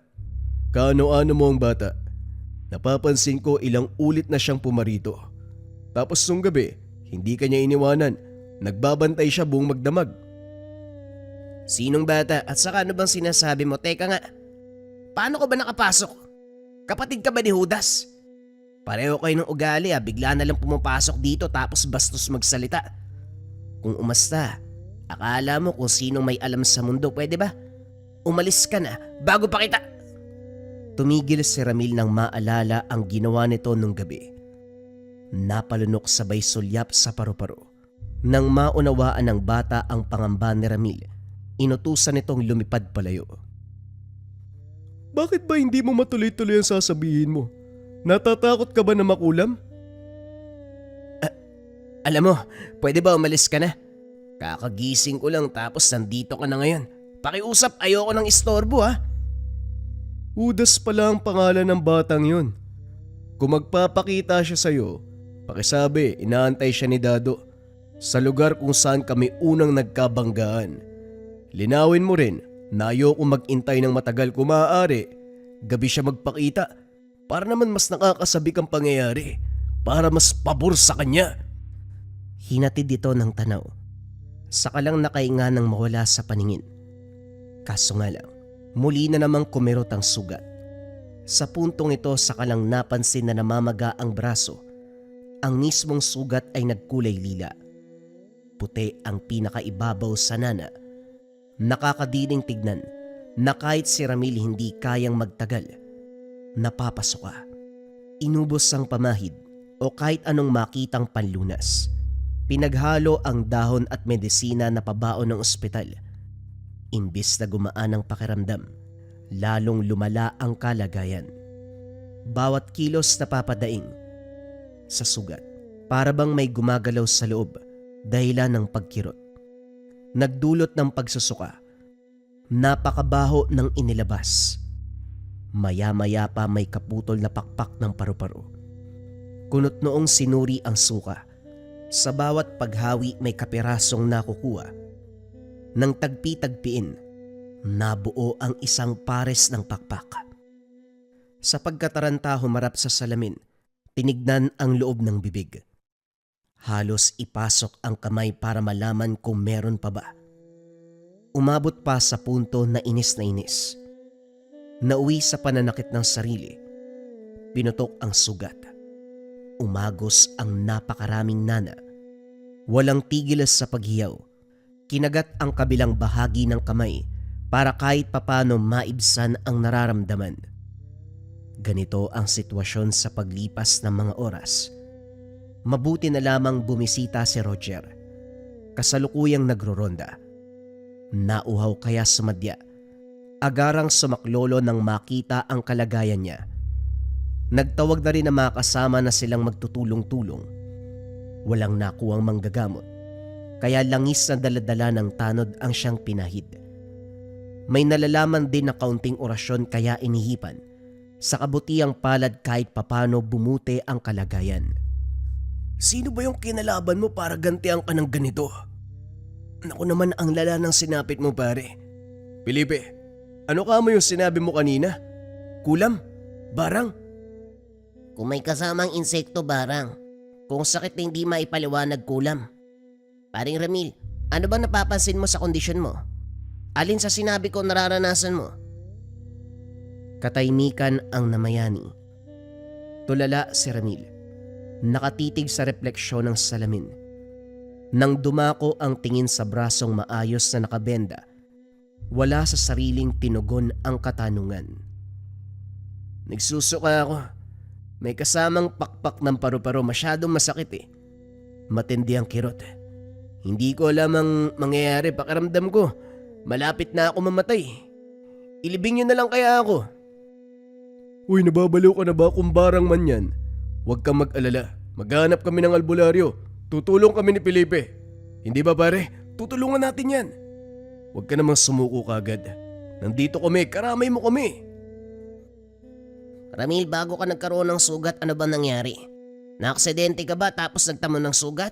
kaano-ano mo ang bata? Napapansin ko ilang ulit na siyang pumarito. Tapos nung gabi, hindi kanya iniwanan. Nagbabantay siya buong magdamag. Sinong bata at saka ano bang sinasabi mo? Teka nga, paano ka ba nakapasok? Kapatid ka ba ni Judas? Pareho kayo ng ugali bigla na lang pumapasok dito tapos bastos magsalita. Kung umasta, akala mo kung sinong may alam sa mundo, pwede ba? Umalis ka na bago pa kita. Tumigil si Ramil nang maalala ang ginawa nito nung gabi. Napalunok sabay sulyap sa paru-paro. Nang maunawaan ng bata ang pangamba ni Ramil, inutusan nitong lumipad palayo. Bakit ba hindi mo matuloy-tuloy ang sasabihin mo? Natatakot ka ba na makulam? Alam mo, pwede ba umalis ka na? Kakagising ko lang tapos nandito ka na ngayon. Pakiusap, ayoko ng istorbo ha. Judas pala ang pangalan ng batang yun. Kung magpapakita siya sa'yo, pakisabi inaantay siya ni Dado sa lugar kung saan kami unang nagkabanggaan. Linawin mo rin na ayoko mag-intay ng matagal kung maaari. Gabi siya magpakita para naman mas nakakasabik ang pangyayari, para mas pabor sa kanya. Hinatid ito ng tanaw. Saka lang nakainga nang mawala sa paningin. Kaso nga lang, muli na namang kumirot ang sugat. Sa puntong ito saka lang napansin na namamaga ang braso. Ang mismong sugat ay nagkulay lila. Puti ang pinakaibabaw sa nana. Nakakadiling tignan na kahit si Ramil hindi kayang magtagal. Napapasok ka. Inubos ang pamahid o kahit anong makitang panlunas. Pinaghalo ang dahon at medisina na pabaon ng ospital. Imbis na gumaan ang pakiramdam, lalong lumala ang kalagayan. Bawat kilos na papadaing sa sugat, para bang may gumagalaw sa loob dahilan ng pagkirot. Nagdulot ng pagsusuka. Napakabaho ng inilabas. Maya-maya pa may kaputol na pakpak ng paru-paro. Kunot noong sinuri ang suka. Sa bawat paghawi may kapirasong nakukuha. Nang tagpi-tagpiin, nabuo ang isang pares ng pakpak. Sa pagkataranta humarap sa salamin, tinignan ang loob ng bibig. Halos ipasok ang kamay para malaman kung meron pa ba. Umabot pa sa punto na inis na inis. Nauwi sa pananakit ng sarili. Pinutok ang sugat. Umagos ang napakaraming nana. Walang tigil sa paghiyaw. Kinagat ang kabilang bahagi ng kamay para kahit papano maibsan ang nararamdaman. Ganito ang sitwasyon sa paglipas ng mga oras. Mabuti na lamang bumisita si Roger. Kasalukuyang nagroronda. Nauhaw kaya sumadya. Agarang sumaklolo nang makita ang kalagayan niya. Nagtawag na rin ang mga kasama na silang magtutulong-tulong. Walang nakuwang manggagamot, kaya langis na daladala ng tanod ang siyang pinahid. May nalalaman din na kaunting orasyon kaya inihipan. Sa kabutiang palad kahit papano bumuti ang kalagayan. Sino ba yung kinalaban mo para gantian ka ng ganito? Naku naman ang lala ng sinapit mo pare. Felipe, ano ka mo yung sinabi mo kanina? Kulam? Barang? Kung may kasamang insekto, barang. Kung sakit na hindi maipaliwanag, kulam. Paring Ramil, ano ba napapansin mo sa kondisyon mo? Alin sa sinabi ko nararanasan mo? Katahimikan ang namayani. Tulala si Ramil. Nakatitig sa refleksyon ng salamin. Nang dumako ang tingin sa brasong maayos na nakabenda, wala sa sariling tinugon ang katanungan. Nagsusuka ako. May kasamang pakpak ng paru-paro, masyadong masakit eh. Matindi ang kirot. Hindi ko alam ang mangyayari, pakiramdam ko. Malapit na ako mamatay. Ilibing niyo na lang kaya ako. Uy, nababaliw ka na ba kung barang man yan? Huwag kang mag-alala. Maghanap kami ng albularyo. Tutulong kami ni Felipe. Hindi ba pare? Tutulungan natin yan. Huwag ka namang sumuko kagad. Nandito kami, karamay mo kami. Ramil, bago ka nagkaroon ng sugat, ano ba nangyari? Naaksidente ka ba tapos nagtamo ng sugat?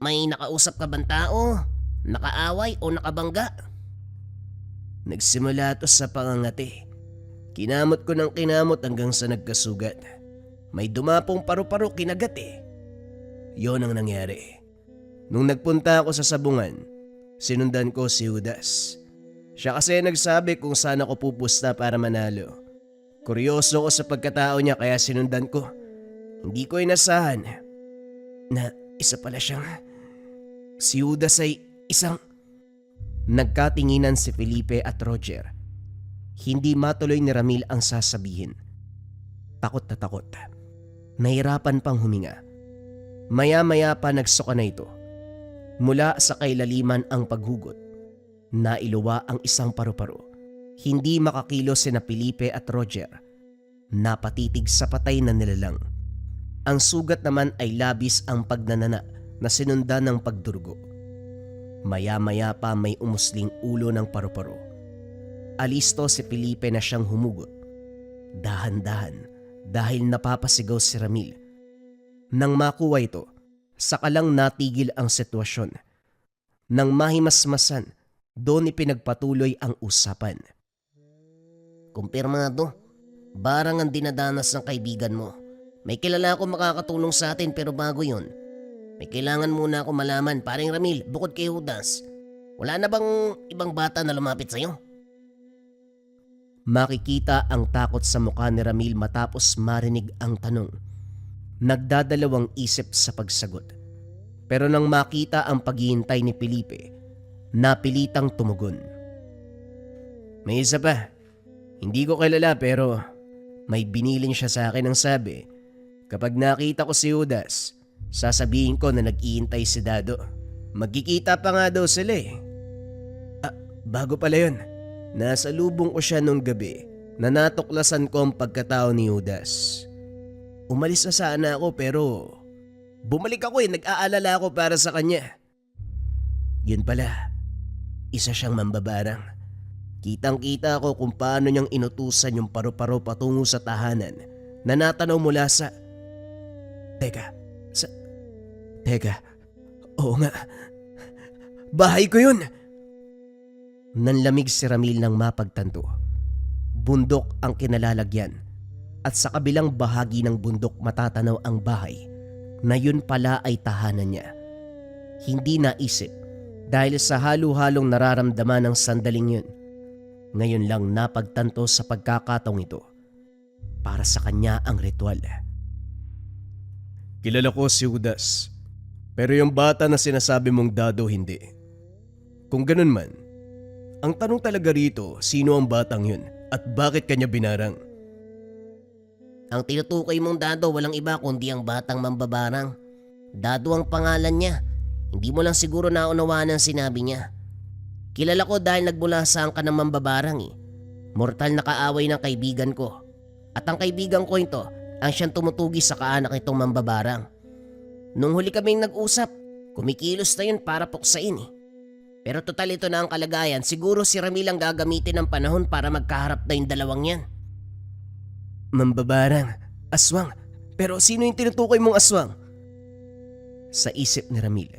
May nakausap ka bang tao? Nakaaway o nakabangga? Nagsimula ito sa pangangati. Kinamot ko ng kinamot hanggang sa nagkasugat. May dumapong paru-paro kinagat eh. Yon ang nangyari. Nung nagpunta ako sa sabungan, sinundan ko si Judas. Siya kasi nagsabi kung saan ako pupusta para manalo. Kuryoso ko sa pagkatao niya kaya sinundan ko. Hindi ko inasahan na isa pala siyang... Si Judas ay isang... Nagkatinginan si Felipe at Roger. Hindi matuloy ni Ramil ang sasabihin. Takot na takot. Nahirapan pang huminga. Maya-maya pa nagsuka na ito. Mula sa kailaliman ang paghugot. Nailuwa ang isang paru-paro. Hindi makakilos sina Felipe at Roger. Napatitig sa patay na nilalang. Ang sugat naman ay labis ang pagnanana na sinundan ng pagdurugo. Maya-maya pa may umusling ulo ng paru-paro. Alisto si Felipe na siyang humugot. Dahan-dahan dahil napapasigaw si Ramil. Nang makuha ito, saka lang natigil ang sitwasyon. Nang mahimasmasan, doon ipinagpatuloy ang usapan. Kumpirmado, barang ang dinadanas ng kaibigan mo. May kilala ako makakatulong sa atin pero bago yon, may kailangan muna ako malaman, paring Ramil, bukod kay Judas. Wala na bang ibang bata na lumapit sa'yo? Makikita ang takot sa mukha ni Ramil matapos marinig ang tanong. Nagdadalawang isip sa pagsagot. Pero nang makita ang paghihintay ni Felipe, napilitang tumugon. May isa pa. Hindi ko kilala pero may biniling siya sa akin ng sabi, kapag nakita ko si Judas, Sasabihin ko na nag-iintay si Dado. Magkikita pa nga daw sila eh. Bago pala yun. Nasa lubong ko siya nung gabi na natuklasan ko ang pagkatao ni Judas. Umalis na sana ako pero bumalik ako nag-aalala ako para sa kanya. Yun pala, isa siyang mambabarang. Kitang-kita ko kung paano niyang inutusan yung paru-paro patungo sa tahanan na natanaw mula sa... Teka, oo nga, bahay ko yun! Nanlamig si Ramil nang mapagtanto. Bundok ang kinalalagyan at sa kabilang bahagi ng bundok matatanaw ang bahay na yun pala ay tahanan niya. Hindi naisip dahil sa halo-halong nararamdaman ng sandaling yun. Ngayon lang napagtanto sa pagkakataong ito. Para sa kanya ang ritual. Kilala ko si Judas, pero yung bata na sinasabi mong Dado hindi. Kung ganun man, ang tanong talaga rito, sino ang batang yun at bakit kanya binarang? Ang tinutukoy mong Dado walang iba kundi ang batang mambabarang. Dado ang pangalan niya. Hindi mo lang siguro naunawaan ang sinabi niya. Kilala ko dahil nagmulasaan ka ng mambabarang eh. Mortal na kaaway ng kaibigan ko. At ang kaibigan ko ito ang siyang tumutugi sa kaanak itong mambabarang. Nung huli kaming nag-usap, kumikilos na yun para puksain eh. Pero total ito na ang kalagayan, siguro si Ramil ang gagamitin ng panahon para magkaharap na yung dalawang yan. Mambabarang, aswang, pero sino yung tinutukoy mong aswang? Sa isip ni Ramil,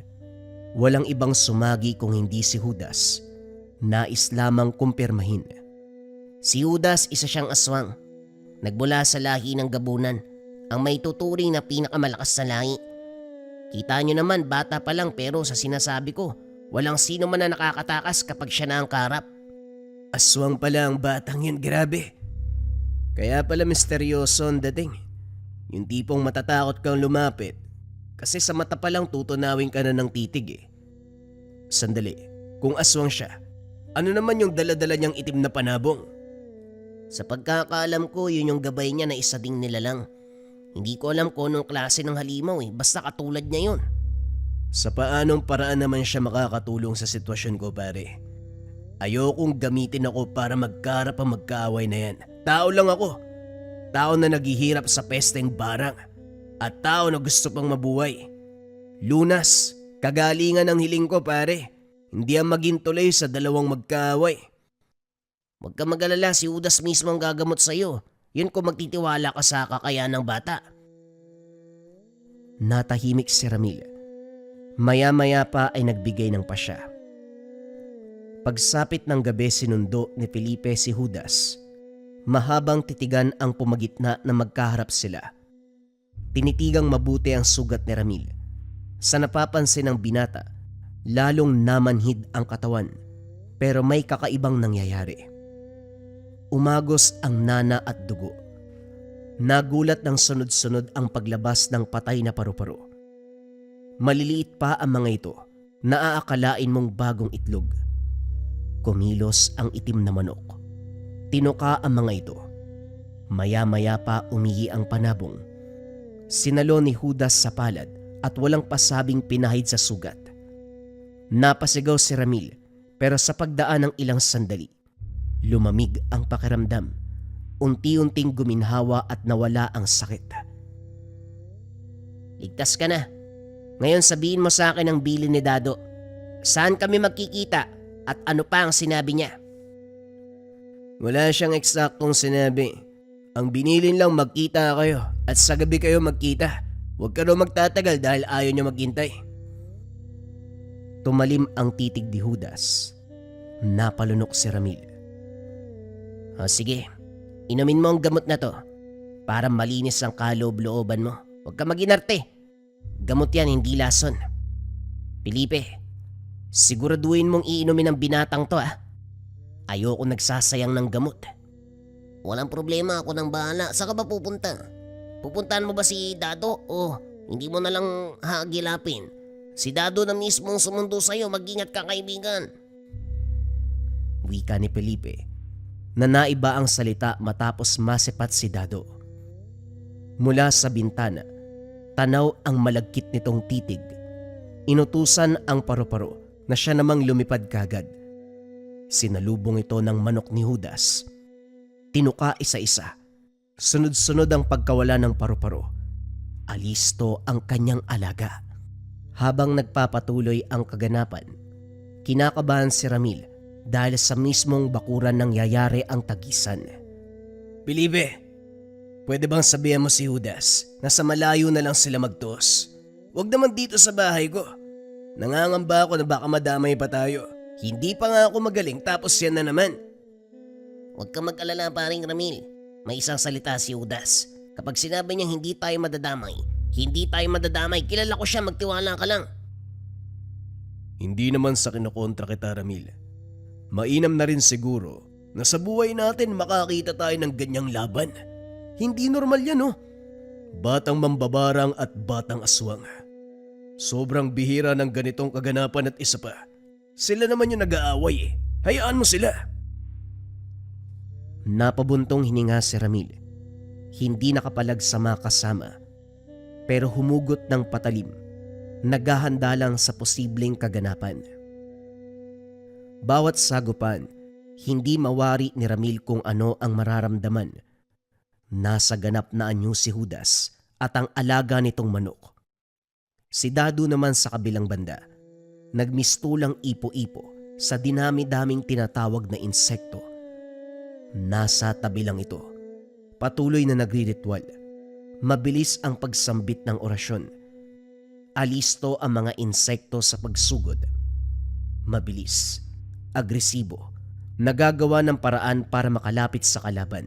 walang ibang sumagi kung hindi si Judas. Nais lamang kumpirmahin. Si Judas isa siyang aswang. Nagmula sa lahi ng gabunan, ang may tuturing na pinakamalakas na lahi. Kita nyo naman bata pa lang pero sa sinasabi ko, walang sino man na nakakatakas kapag siya na ang karap. Aswang pala ang batang yun, grabe. Kaya pala misteryoso ang dating. Yung tipong matatakot kang lumapit kasi sa mata pa lang tutunawin ka na ng titig eh. Sandali, kung aswang siya, ano naman yung dala-dala niyang itim na panabong? Sa pagkakaalam ko, yun yung gabay niya na isa ding nilalang. Hindi ko alam kung anong klase ng halimaw eh, basta katulad niya yun. Sa paanong paraan naman siya makakatulong sa sitwasyon ko, pare? Ayokong gamitin ako para magkarap ang magkaaway na yan. Tao lang ako. Tao na naghihirap sa pesteng barang. At tao na gusto pang mabuhay. Lunas, kagalingan ang hiling ko, pare. Hindi ang maging tuloy sa dalawang magkaaway. Huwag ka mag-alala, si Judas mismo ang gagamot sa'yo. Yun kung magtitiwala ka sa kakayahan ng bata. Natahimik si Ramil. Maya-maya pa ay nagbigay ng pasya. Pagsapit ng gabi sinundo ni Felipe si Judas. Mahabang titigan ang pumagitna na magkaharap sila. Tinitigang mabuti ang sugat ni Ramil. Sa napapansin ng binata, lalong namanhid ang katawan pero may kakaibang nangyayari. Umagos ang nana at dugo. Nagulat ng sunod-sunod ang paglabas ng patay na paru-paro. Maliliit pa ang mga ito, naaakalain mong bagong itlog. Kumilos ang itim na manok. Tinuka ang mga ito. Maya-maya pa umihi ang panabong. Sinalo ni Judas sa palad at walang pasabing pinahid sa sugat. Napasigaw si Ramil pero sa pagdaan ng ilang sandali, lumamig ang pakiramdam. Unti-unting guminhawa at nawala ang sakit. Ligtas ka na. Ngayon sabihin mo sa akin ang bilin ni Dado. Saan kami magkikita at ano pa ang sinabi niya? Wala siyang eksaktong sinabi. Ang binilin lang magkita kayo at sa gabi kayo magkita. Huwag ka raw magtatagal dahil ayaw niya maghintay. Tumalim ang titig ni Judas. Napalunok si Ramil. Sige, inumin mo ang gamot na to para malinis ang kaloob-looban mo. Huwag ka maginarte. Gamot yan, hindi lason. Felipe, siguraduhin mong iinumin ang binatang to ah. Ayoko nagsasayang ng gamot. Walang problema, ako nang bahala. Saan ka ba pupunta? Pupuntahan mo ba si Dado o hindi mo na lang hagilapin? Si Dado na mismo ang sumundo sa'yo, mag-ingat ka kaibigan. Wika ni Felipe na naiba ang salita matapos masipat si Dado. Mula sa bintana, Tanaw ang malagkit nitong titig. Inutusan ang paru-paro na siya namang lumipad kagad. Sinalubong ito ng manok ni Judas. Tinuka isa-isa. Sunod-sunod ang pagkawala ng paru-paro. Alisto ang kanyang alaga. Habang nagpapatuloy ang kaganapan, kinakabahan si Ramil dahil sa mismong bakuran nangyayari ang tagisan. Bilibe, pwede bang sabihan mo si Judas na sa malayo na lang sila magtos? Huwag naman dito sa bahay ko. Nangangamba ako na baka madamay pa tayo. Hindi pa nga ako magaling tapos yan na naman. Huwag kang mag-alala paring Ramil. May isang salita si Judas. Kapag sinabi niyang hindi tayo madadamay, hindi tayo madadamay. Kilala ko siya, magtiwala ka lang. Hindi naman sa kinukontra kita, Ramil. Mainam na rin siguro na sa buhay natin makakita tayo ng ganyang laban. Hindi normal yan, oh. Batang mambabarang at batang aswang. Sobrang bihira ng ganitong kaganapan at isa pa. Sila naman yung nag-aaway eh. Hayaan mo sila. Napabuntong hininga si Ramil. Hindi nakapalag sa mga kasama, pero humugot ng patalim. Naghahanda lang sa posibleng kaganapan. Bawat sagupan, hindi mawari ni Ramil kung ano ang mararamdaman. Nasa ganap na anyo si Judas at ang alaga nitong manok. Si Dado naman sa kabilang banda, nagmistulang ipo-ipo sa dinami-daming tinatawag na insekto. Nasa tabi lang ito, patuloy na nagriritual. Mabilis ang pagsambit ng orasyon. Alisto ang mga insekto sa pagsugod. Mabilis, agresibo, nagagawa ng paraan para makalapit sa kalaban.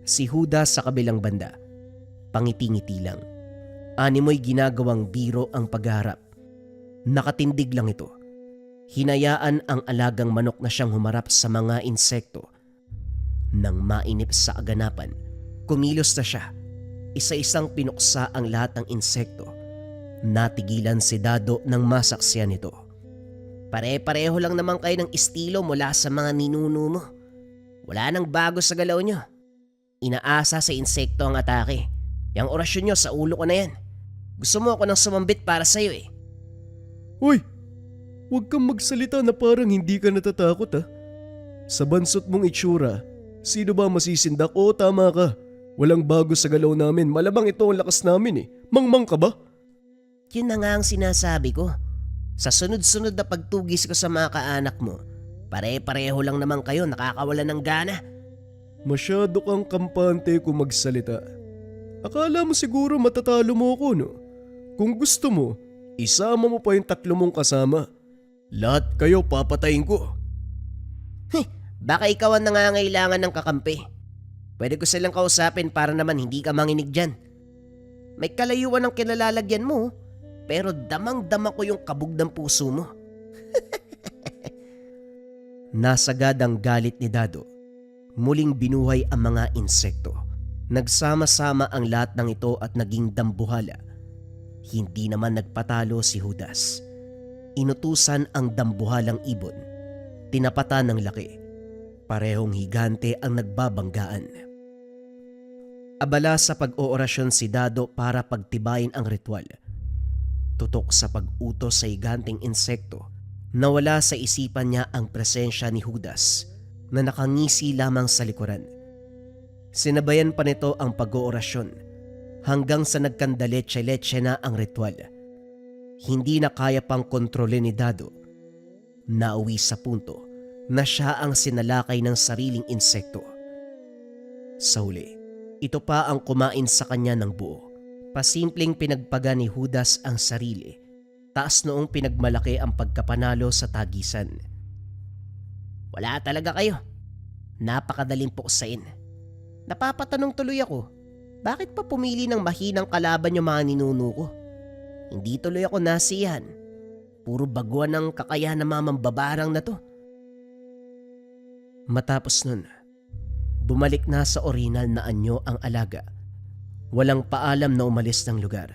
Si Judas sa kabilang banda, pangiti-ngiti lang. Animoy ginagawang biro ang pagharap. Nakatindig lang ito. Hinayaan ang alagang manok na siyang humarap sa mga insekto. Nang mainip sa aganapan, kumilos na siya. Isa-isang pinuksa ang lahat ng insekto. Natigilan si Dado nang masaksiyan nito. Pare-pareho lang naman kayo ng estilo mula sa mga ninuno mo. Wala nang bago sa galaw nyo. Inaasa sa insekto ang atake. Yang orasyon nyo sa ulo ko na yan. Gusto mo ako nang sumambit para sa'yo eh. Hoy, huwag kang magsalita na parang hindi ka natatakot ha. Sa bansot mong itsura, sino ba masisindak? Oo, tama ka. Walang bago sa galaw namin. Malamang ito ang lakas namin eh. Mangmang ka ba? Yun na nga ang sinasabi ko. Sa sunod-sunod na pagtugis ko sa mga kaanak mo, pare-pareho lang naman kayo nakakawala ng gana. Masyado kang kampante kung magsalita. Akala mo siguro matatalo mo ako, no? Kung gusto mo, isama mo pa yung 3 mong kasama. Lahat kayo papatayin ko. Baka ikaw ang nangangailangan ng kakampi. Pwede ko silang kausapin para naman hindi ka manginig dyan. May kalayuan ang kinalalagyan mo, pero damang-dama ko yung kabog ng puso mo. Nasagad ang galit ni Dado. Muling binuhay ang mga insekto. Nagsama-sama ang lahat ng ito at naging dambuhala. Hindi naman nagpatalo si Judas. Inutusan ang dambuhalang ibon. Tinapatan ng laki. Parehong higante ang nagbabanggaan. Abala sa pag-oorasyon si Dado para pagtibayin ang ritual. Tutok sa pag-utos sa higanteng insekto, nawala sa isipan niya ang presensya ni Judas na nakangisi lamang sa likuran. Sinabayan pa nito ang pag-oorasyon hanggang sa nagkandaletse-letse na ang ritual. Hindi na kaya pang kontrolin ni Dado. Nauwi sa punto na siya ang sinalakay ng sariling insekto. Sa huli, ito pa ang kumain sa kanya ng buo. Pasimpleng pinagpaga ni Judas ang sarili, taas noong pinagmalaki ang pagkapanalo sa tagisan. Wala talaga kayo. Napakadaling puksain. Napapatanong tuloy ako, bakit pa pumili ng mahinang kalaban yung mga ninuno ko? Hindi tuloy ako nasiyahan. Puro baguan ng kakayahan ng mga mambabarang na to. Matapos nun, bumalik na sa orinal na anyo ang alaga. Walang paalam na umalis ng lugar.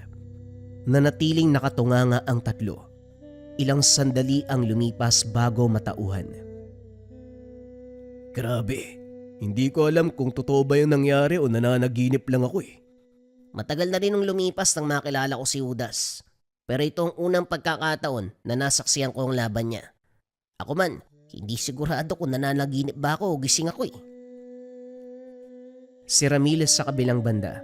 Nanatiling nakatunganga ang 3. Ilang sandali ang lumipas bago matauhan. Grabe, hindi ko alam kung totoo ba yung nangyari o nananaginip lang ako eh. Matagal na rin nung lumipas nang makilala ko si Judas. Pero ito ang unang pagkakataon na nasaksiyan ko ang laban niya. Ako man, hindi sigurado kung nananaginip ba ako o gising ako eh. Si Ramirez sa kabilang banda,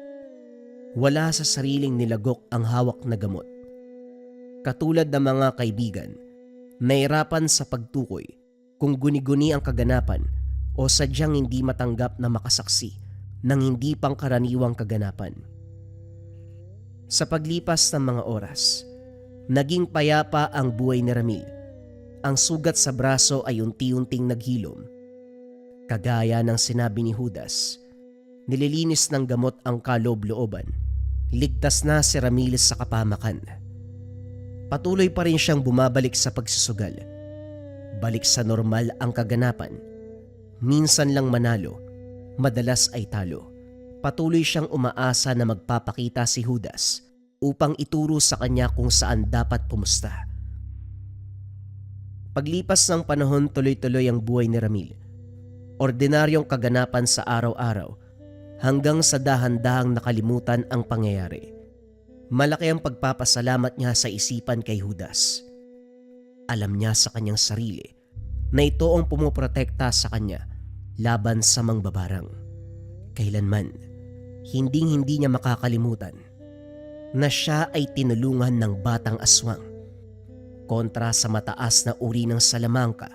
wala sa sariling nilagok ang hawak na gamot. Katulad ng mga kaibigan, nahirapan sa pagtukoy kung guni-guni ang kaganapan o sadyang hindi matanggap na makasaksi ng hindi pangkaraniwang kaganapan. Sa paglipas ng mga oras, naging payapa ang buhay ni Ramil. Ang sugat sa braso ay unti-unting naghilom. Kagaya ng sinabi ni Judas, nililinis ng gamot ang kaloob-looban. Ligtas na si Ramirez sa kapamakan. Patuloy pa rin siyang bumabalik sa pagsusugal. Balik sa normal ang kaganapan. Minsan lang manalo, madalas ay talo. Patuloy siyang umaasa na magpapakita si Judas upang ituro sa kanya kung saan dapat pumusta. Paglipas ng panahon, tuloy-tuloy ang buhay ni Ramil. Ordinaryong kaganapan sa araw-araw hanggang sa dahan-dahang nakalimutan ang pangyayari. Malaki ang pagpapasalamat niya sa isipan kay Judas. Alam niya sa kanyang sarili na ito ang pumuprotekta sa kanya laban sa mangbabarang. Kailanman, hinding-hindi niya makakalimutan na siya ay tinulungan ng batang aswang kontra sa mataas na uri ng salamangka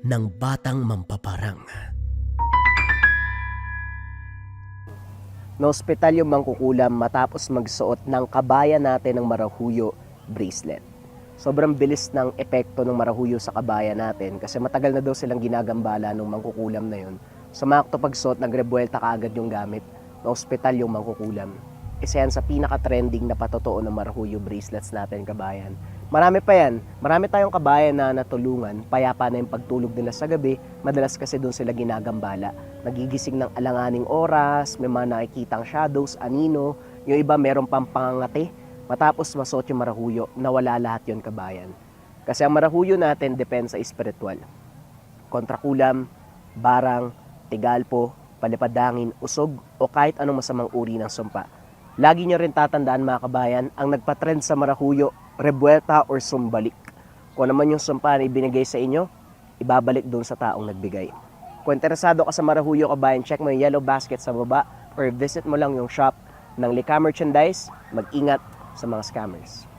ng batang mampaparang. Na-ospital yung mangkukulam matapos magsuot ng kabayan natin ng marahuyo bracelet. Sobrang bilis ng epekto ng marahuyo sa kabayan natin kasi matagal na daw silang ginagambala ng mangkukulam na yun. Sa mga pagsuot, nagrebuelta kaagad yung gamit. Na-ospital yung mangkukulam. Isa yan sa pinaka-trending na patotoo ng marahuyo bracelets natin, kabayan. Marami pa yan. Marami tayong kabayan na natulungan. Payapa na yung pagtulog nila sa gabi. Madalas kasi doon sila ginagambala. Nagigising ng alanganing oras, may mga nakikitang shadows, anino. Yung iba meron pang pangangati. Matapos masuot yung marahuyo, nawala lahat yon, kabayan. Kasi ang marahuyo natin depende sa espiritual. Kontrakulam, barang, tigalpo, palipadangin, usog, o kahit anong masamang uri ng sumpa. Lagi nyo rin tatandaan, mga kabayan, ang nagpatrend sa marahuyo, rebuelta or sumbalik. Kung naman yung sumpa na ibinigay sa inyo, ibabalik doon sa taong nagbigay. Kung interesado ka sa marahuyo, kabayan, check mo yung yellow basket sa baba or visit mo lang yung shop ng Lika Merchandise. Mag-ingat sa mga scammers.